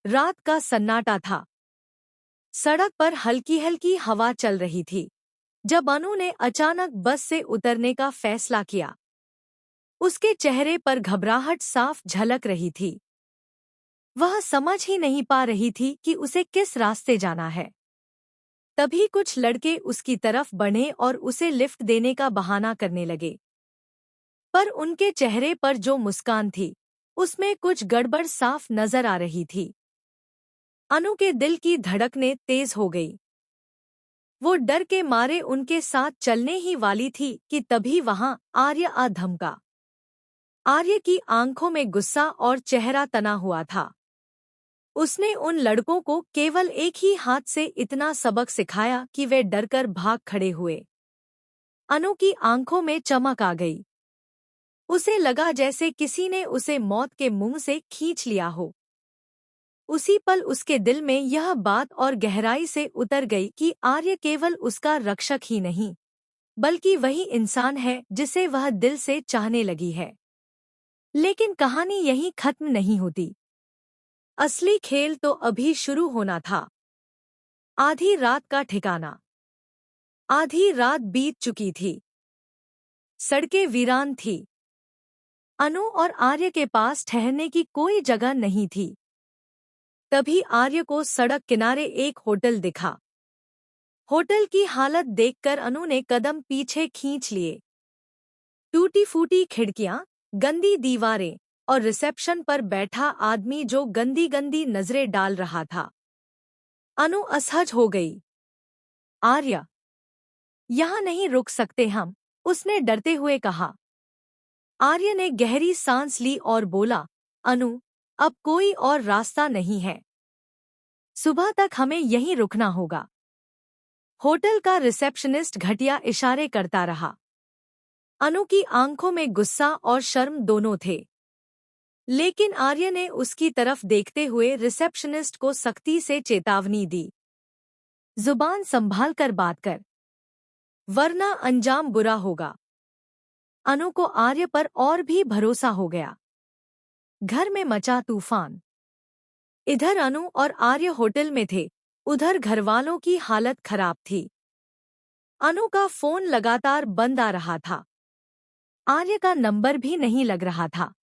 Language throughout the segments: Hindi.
रात का सन्नाटा था। सड़क पर हल्की हल्की हवा चल रही थी। जब अनु ने अचानक बस से उतरने का फैसला किया, उसके चेहरे पर घबराहट साफ झलक रही थी। वह समझ ही नहीं पा रही थी कि उसे किस रास्ते जाना है। तभी कुछ लड़के उसकी तरफ बढ़े और उसे लिफ्ट देने का बहाना करने लगे। पर उनके चेहरे पर जो मुस्कान थी, उसमें कुछ गड़बड़ साफ नजर आ रही थी। अनु के दिल की धड़कनें तेज हो गई। वो डर के मारे उनके साथ चलने ही वाली थी कि तभी वहां आर्य आ धमका। आर्य की आंखों में गुस्सा और चेहरा तना हुआ था। उसने उन लड़कों को केवल एक ही हाथ से इतना सबक सिखाया कि वे डरकर भाग खड़े हुए। अनु की आंखों में चमक आ गई। उसे लगा जैसे किसी ने उसे मौत के मुंह से खींच लिया हो। उसी पल उसके दिल में यह बात और गहराई से उतर गई कि आर्य केवल उसका रक्षक ही नहीं, बल्कि वही इंसान है जिसे वह दिल से चाहने लगी है। लेकिन कहानी यहीं खत्म नहीं होती। असली खेल तो अभी शुरू होना था। आधी रात का ठिकाना। आधी रात बीत चुकी थी। सड़कें वीरान थी। अनु और आर्य के पास ठहरने की कोई जगह नहीं थी। तभी आर्य को सड़क किनारे एक होटल दिखा। होटल की हालत देखकर अनु ने कदम पीछे खींच लिए। टूटी फूटी खिड़कियां, गंदी दीवारें और रिसेप्शन पर बैठा आदमी जो गंदी गंदी नजरें डाल रहा था। अनु असहज हो गई। आर्य, यहाँ नहीं रुक सकते हम, उसने डरते हुए कहा। आर्य ने गहरी सांस ली और बोला, अनु, अब कोई और रास्ता नहीं है। सुबह तक हमें यहीं रुकना होगा। होटल का रिसेप्शनिस्ट घटिया इशारे करता रहा। अनु की आंखों में गुस्सा और शर्म दोनों थे। लेकिन आर्य ने उसकी तरफ देखते हुए रिसेप्शनिस्ट को सख्ती से चेतावनी दी, जुबान संभाल कर बात कर, वरना अंजाम बुरा होगा। अनु को आर्य पर और भी भरोसा हो गया। घर में मचा तूफान। इधर अनु और आर्य होटल में थे, उधर घरवालों की हालत खराब थी। अनु का फोन लगातार बंद आ रहा था। आर्य का नंबर भी नहीं लग रहा था।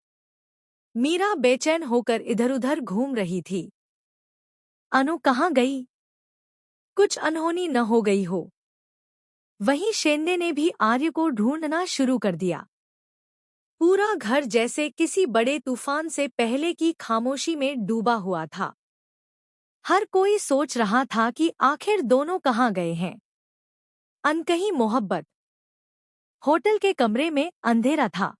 मीरा बेचैन होकर इधर-उधर घूम रही थी। अनु कहाँ गई? कुछ अनहोनी न हो गई हो। वहीं शेंदे ने भी आर्य को ढूंढना शुरू कर दिया। पूरा घर जैसे किसी बड़े तूफान से पहले की खामोशी में डूबा हुआ था। हर कोई सोच रहा था कि आखिर दोनों कहाँ गए हैं। अनकही मोहब्बत। होटल के कमरे में अंधेरा था।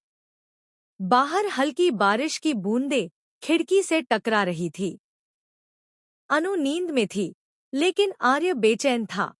बाहर हल्की बारिश की बूंदें खिड़की से टकरा रही थी। अनु नींद में थी, लेकिन आर्य बेचैन था।